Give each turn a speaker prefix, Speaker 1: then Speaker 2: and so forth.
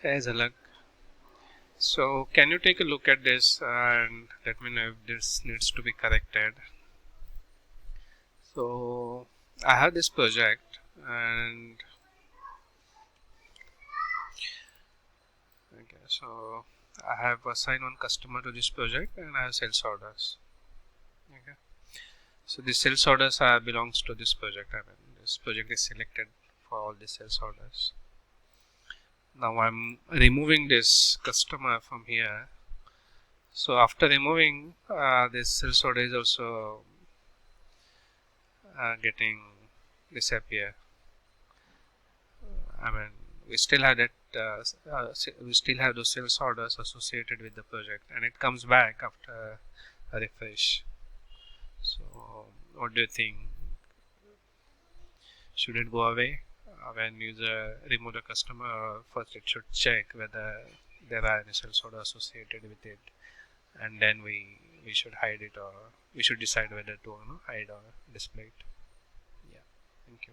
Speaker 1: As a luck. So can you take a look at this and let me know if this needs to be corrected. So I have this project and okay, so I have assigned one customer to this project and I have sales orders. Okay. So the sales orders belongs to this project. I mean, this project is selected for all the sales orders. Now I'm removing this customer from here. So after removing this sales order is also getting disappear. I mean, we still have that. We still have those sales orders associated with the project, and it comes back after a refresh. So, what do you think? Should it go away when user remove the customer? Or first, it should check whether there are any sales order associated with it, and then we should hide it, or we should decide whether to hide or display it. Yeah. Thank you.